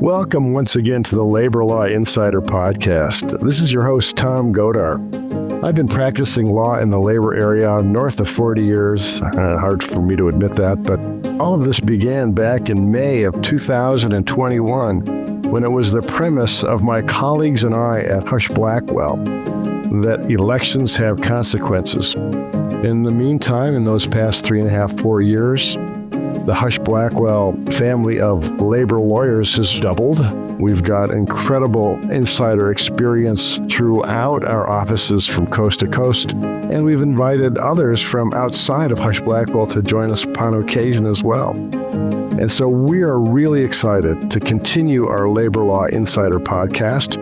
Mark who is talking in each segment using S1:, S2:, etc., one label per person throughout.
S1: Welcome once again to the Labor Law Insider Podcast. This is your host, Tom Godar. I've been practicing law in the labor area north of 40 years. Hard for me to admit that, but all of this began back in May of 2021 when it was the premise of my colleagues and I at Husch Blackwell that elections have consequences. In the meantime, in those past 4 years, the Husch Blackwell family of labor lawyers has doubled. We've got incredible insider experience throughout our offices from coast to coast, and we've invited others from outside of Husch Blackwell to join us upon occasion as well. And so we are really excited to continue our Labor Law Insider podcast,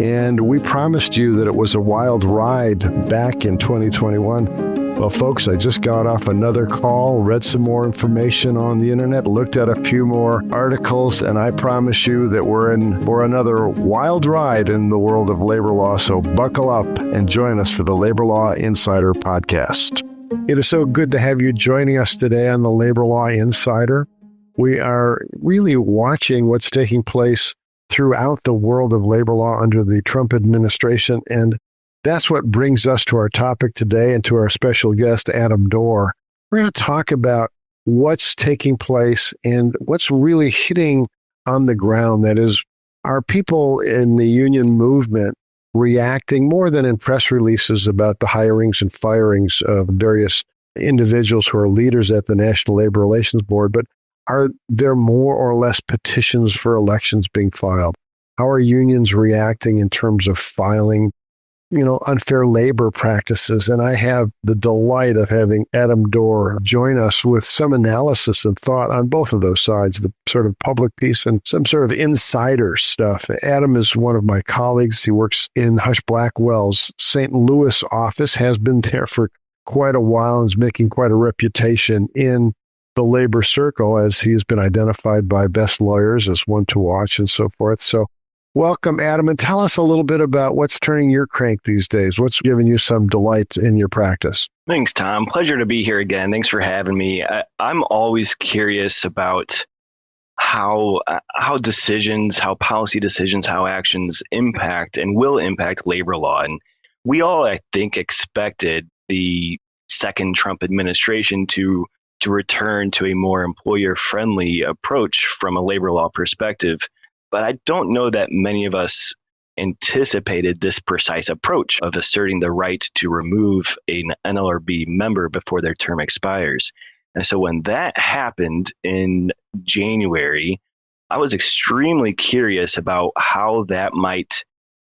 S1: and we promised you that it was a wild ride back in 2021. Well, folks, I just got off another call, read some more information on the internet, looked at a few more articles, and I promise you that we're in for another wild ride in the world of labor law. So buckle up and join us for the Labor Law Insider podcast. It is so good to have you joining us today on the Labor Law Insider. We are really watching what's taking place throughout the world of labor law under the Trump administration, and that's what brings us to our topic today and to our special guest, Adam Dorr. We're going to talk about what's taking place and what's really hitting on the ground. That is, are people in the union movement reacting more than in press releases about the hirings and firings of various individuals who are leaders at the National Labor Relations Board, but are there more or less petitions for elections being filed? How are unions reacting in terms of filing unfair labor practices? And I have the delight of having Adam Dorr join us with some analysis and thought on both of those sides, the sort of public piece and some sort of insider stuff. Adam is one of my colleagues. He works in Husch Blackwell's St. Louis office, has been there for quite a while and is making quite a reputation in the labor circle as he has been identified by best lawyers as one to watch and so forth. So welcome, Adam, and tell us a little bit about what's turning your crank these days. What's giving you some delight in your practice?
S2: Thanks, Tom. Pleasure to be here again. Thanks for having me. I'm always curious about how decisions, how policy decisions, how actions impact and will impact labor law. And we all, I think, expected the second Trump administration to return to a more employer-friendly approach from a labor law perspective. But I don't know that many of us anticipated this precise approach of asserting the right to remove an NLRB member before their term expires. And so when that happened in January, I was extremely curious about how that might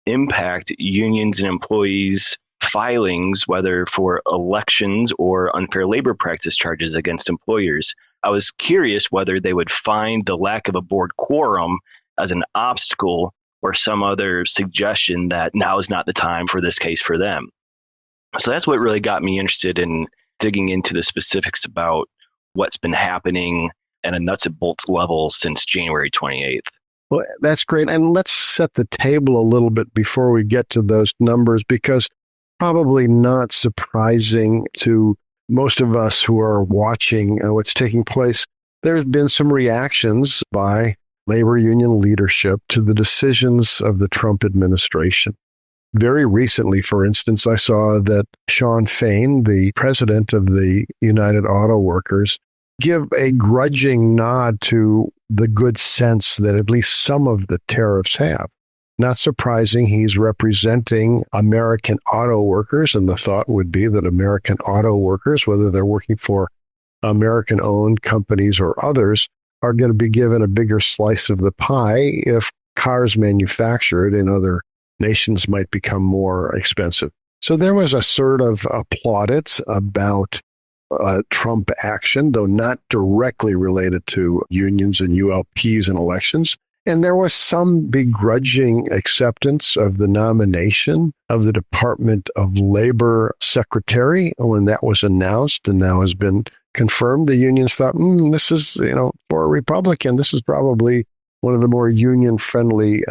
S2: impact unions and employees' filings, whether for elections or unfair labor practice charges against employers. I was curious whether they would find the lack of a board quorum as an obstacle or some other suggestion that now is not the time for this case for them. So that's what really got me interested in digging into the specifics about what's been happening at a nuts and bolts level since January 28th.
S1: Well, that's great. And let's set the table a little bit before we get to those numbers, because probably not surprising to most of us who are watching what's taking place, there's been some reactions by labor union leadership to the decisions of the Trump administration. Very recently, for instance, I saw that Shawn Fain, the president of the United Auto Workers, give a grudging nod to the good sense that at least some of the tariffs have. Not surprising, he's representing American auto workers, and the thought would be that American auto workers, whether they're working for American-owned companies or others, are going to be given a bigger slice of the pie if cars manufactured in other nations might become more expensive. So there was a sort of plaudits about Trump action, though not directly related to unions and ULPs and elections. And there was some begrudging acceptance of the nomination of the Department of Labor Secretary when that was announced and now has been confirmed. The unions thought, this is, for a Republican, this is probably one of the more union-friendly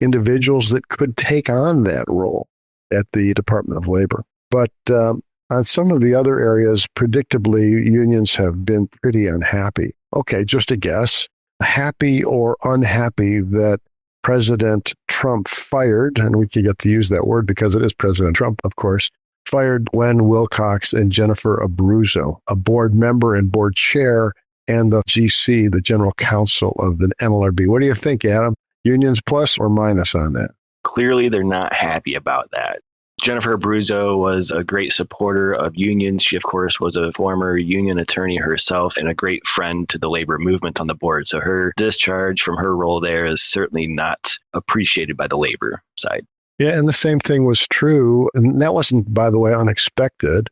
S1: individuals that could take on that role at the Department of Labor. But on some of the other areas, predictably, unions have been pretty unhappy. Okay, just a guess. happy or unhappy that President Trump fired, and we can get to use that word because it is President Trump, of course, fired Gwen Wilcox and Jennifer Abruzzo, a board member and board chair, and the GC, the general counsel of the NLRB. What do you think, Adam? Unions plus or minus on that?
S2: Clearly, they're not happy about that. Jennifer Abruzzo was a great supporter of unions. She, of course, was a former union attorney herself and a great friend to the labor movement on the board. So her discharge from her role there is certainly not appreciated by the labor side.
S1: Yeah, and the same thing was true. And that wasn't, by the way, unexpected.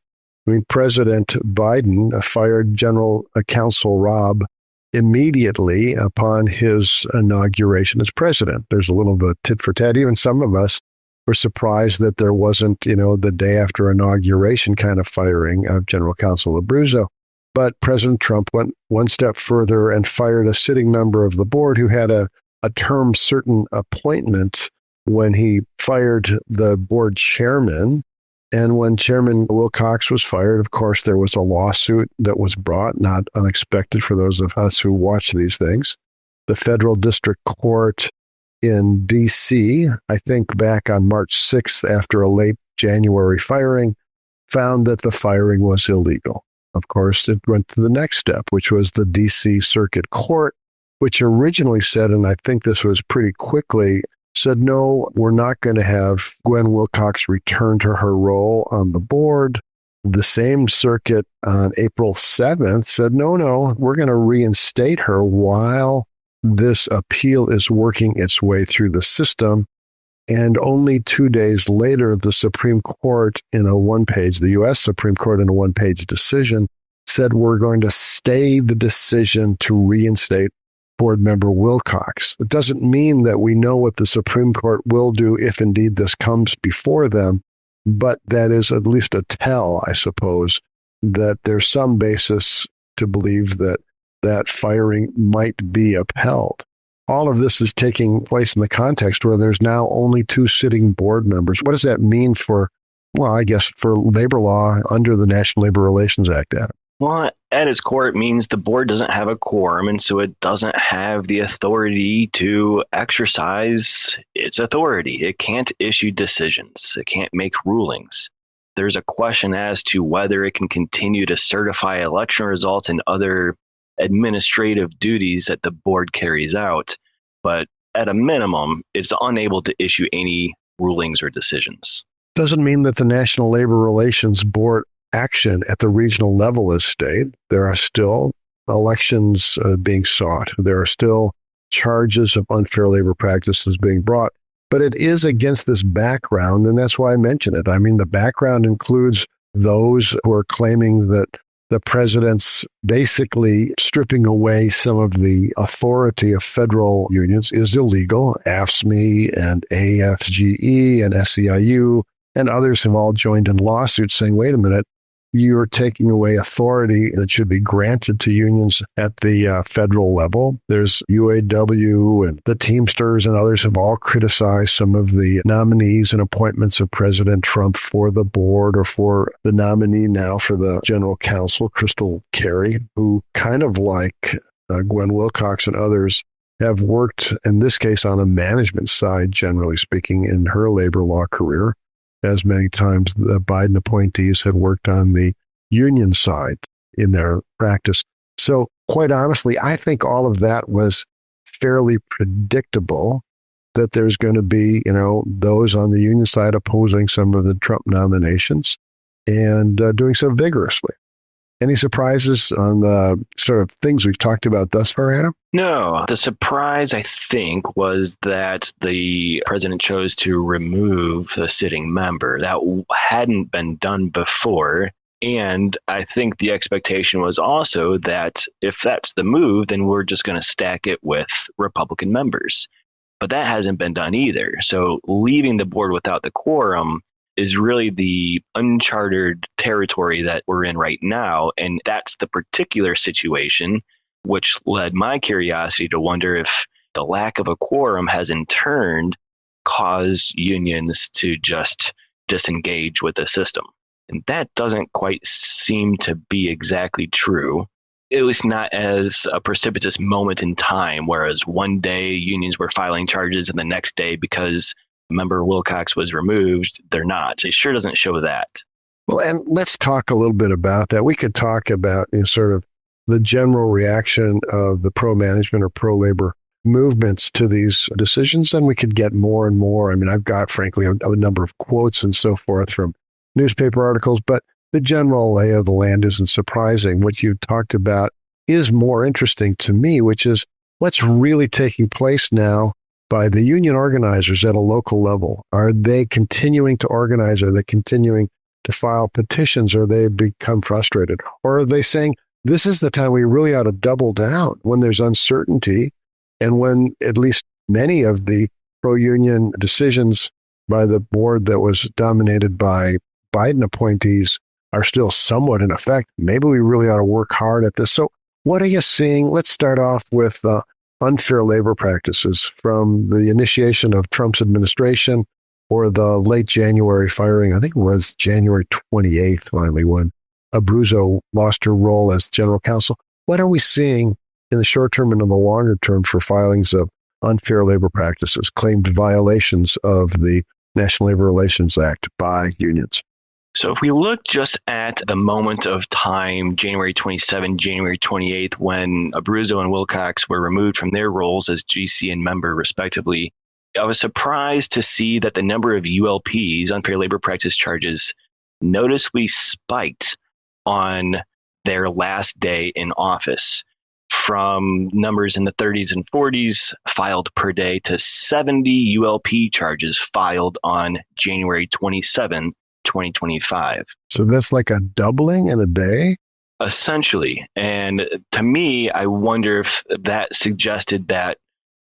S1: I mean, President Biden fired General Counsel Robb immediately upon his inauguration as president. There's a little bit of tit for tat. Even some of us were surprised that there wasn't, the day after inauguration kind of firing of General Counsel Abruzzo. But President Trump went one step further and fired a sitting member of the board who had a term certain appointment when he fired the board chairman. And when Chairman Wilcox was fired, of course, there was a lawsuit that was brought, not unexpected for those of us who watch these things. The federal district court in D.C., I think back on March 6th, after a late January firing, found that the firing was illegal. Of course, it went to the next step, which was the D.C. Circuit Court, which originally said, and I think this was pretty quickly, said, no, we're not going to have Gwen Wilcox return to her role on the board. The same circuit on April 7th said, no, we're going to reinstate her while this appeal is working its way through the system. And only 2 days later, the Supreme Court in a one-page, the U.S. Supreme Court in a one-page decision said, we're going to stay the decision to reinstate board member Wilcox. It doesn't mean that we know what the Supreme Court will do if indeed this comes before them, but that is at least a tell, I suppose, that there's some basis to believe that that firing might be upheld. All of this is taking place in the context where there's now only 2 sitting board members. What does that mean for labor law under the National Labor Relations Act, Adam?
S2: Well, at its core, it means the board doesn't have a quorum, and so it doesn't have the authority to exercise its authority. It can't issue decisions. It can't make rulings. There's a question as to whether it can continue to certify election results and other administrative duties that the board carries out. But at a minimum, it's unable to issue any rulings or decisions.
S1: Doesn't mean that the National Labor Relations Board action at the regional level is stayed. There are still elections being sought. There are still charges of unfair labor practices being brought. But it is against this background, and that's why I mention it. I mean, the background includes those who are claiming that the president's basically stripping away some of the authority of federal unions is illegal. AFSCME and AFGE and SEIU and others have all joined in lawsuits saying, wait a minute, you're taking away authority that should be granted to unions at the federal level. There's UAW and the Teamsters and others have all criticized some of the nominees and appointments of President Trump for the board or for the nominee now for the general counsel, Crystal Carey, who kind of like Gwen Wilcox and others have worked, in this case, on the management side, generally speaking, in her labor law career. As many times the Biden appointees had worked on the union side in their practice. So quite honestly, I think all of that was fairly predictable, that there's going to be, those on the union side opposing some of the Trump nominations and doing so vigorously. Any surprises on the sort of things we've talked about thus far, Adam?
S2: No. The surprise, I think, was that the president chose to remove the sitting member. That hadn't been done before. And I think the expectation was also that if that's the move, then we're just going to stack it with Republican members. But that hasn't been done either. So leaving the board without the quorum is really the uncharted territory that we're in right now. And that's the particular situation which led my curiosity to wonder if the lack of a quorum has in turn caused unions to just disengage with the system. And that doesn't quite seem to be exactly true. at least not as a precipitous moment in time, whereas one day unions were filing charges and the next day, because member Wilcox was removed, they're not. It sure doesn't show that.
S1: Well, and let's talk a little bit about that. We could talk about sort of the general reaction of the pro-management or pro-labor movements to these decisions, and we could get more and more. I mean, I've got, frankly, a number of quotes and so forth from newspaper articles, but the general lay of the land isn't surprising. What you talked about is more interesting to me, which is what's really taking place now by the union organizers at a local level. Are they continuing to organize? Are they continuing to file petitions, or they become frustrated? Or are they saying, this is the time we really ought to double down when there's uncertainty and when at least many of the pro-union decisions by the board that was dominated by Biden appointees are still somewhat in effect? Maybe we really ought to work hard at this. So what are you seeing? Let's start off with unfair labor practices from the initiation of Trump's administration or the late January firing. I think it was January 28th, finally, when Abruzzo lost her role as general counsel. What are we seeing in the short term and in the longer term for filings of unfair labor practices, claimed violations of the National Labor Relations Act by unions?
S2: So if we look just at the moment of time, January 27, January 28th, when Abruzzo and Wilcox were removed from their roles as GC and member, respectively, I was surprised to see that the number of ULPs, unfair labor practice charges, noticeably spiked on their last day in office, from numbers in the 30s and 40s filed per day to 70 ULP charges filed on January 27, 2025.
S1: So that's like a doubling in a day?
S2: Essentially. And to me, I wonder if that suggested that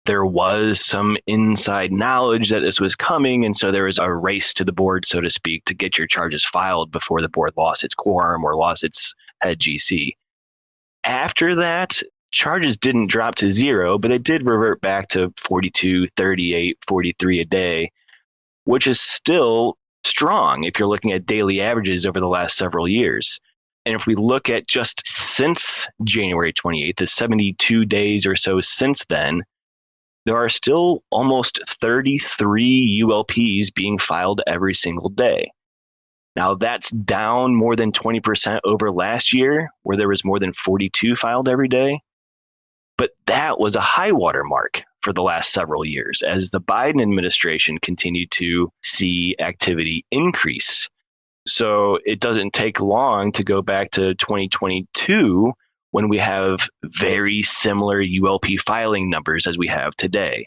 S2: there was some inside knowledge that this was coming. And so there was a race to the board, so to speak, to get your charges filed before the board lost its quorum or lost its head GC. After that, charges didn't drop to zero, but it did revert back to 42, 38, 43 a day, which is still strong if you're looking at daily averages over the last several years. And if we look at just since January 28th, the 72 days or so since then, there are still almost 33 ULPs being filed every single day. Now, that's down more than 20% over last year, where there was more than 42 filed every day. But that was a high water mark for the last several years as the Biden administration continued to see activity increase. So it doesn't take long to go back to 2022 when we have very similar ULP filing numbers as we have today.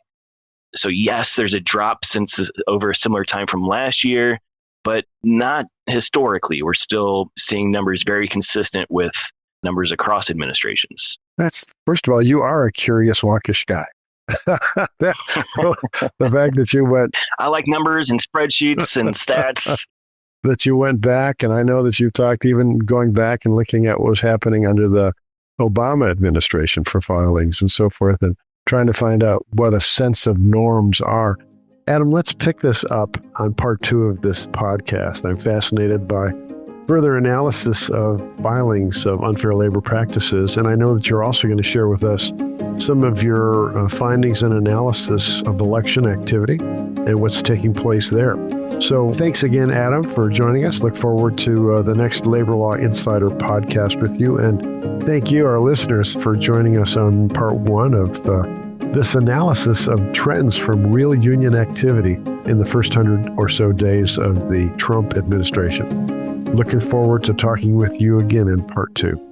S2: So yes, there's a drop since over a similar time from last year, but not historically. We're still seeing numbers very consistent with numbers across administrations.
S1: That's, first of all, you are a curious, wonkish guy. The fact that you went...
S2: I like numbers and spreadsheets and stats.
S1: That you went back, and I know that you've talked even going back and looking at what was happening under the Obama administration for filings and so forth, and trying to find out what a sense of norms are. Adam, let's pick this up on part 2 of this podcast. I'm fascinated by further analysis of filings of unfair labor practices, and I know that you're also going to share with us some of your findings and analysis of election activity and what's taking place there. So thanks again, Adam, for joining us. Look forward to the next Labor Law Insider podcast with you. And thank you, our listeners, for joining us on part 1 of this analysis of trends from real union activity in the first 100 or so days of the Trump administration. Looking forward to talking with you again in part 2.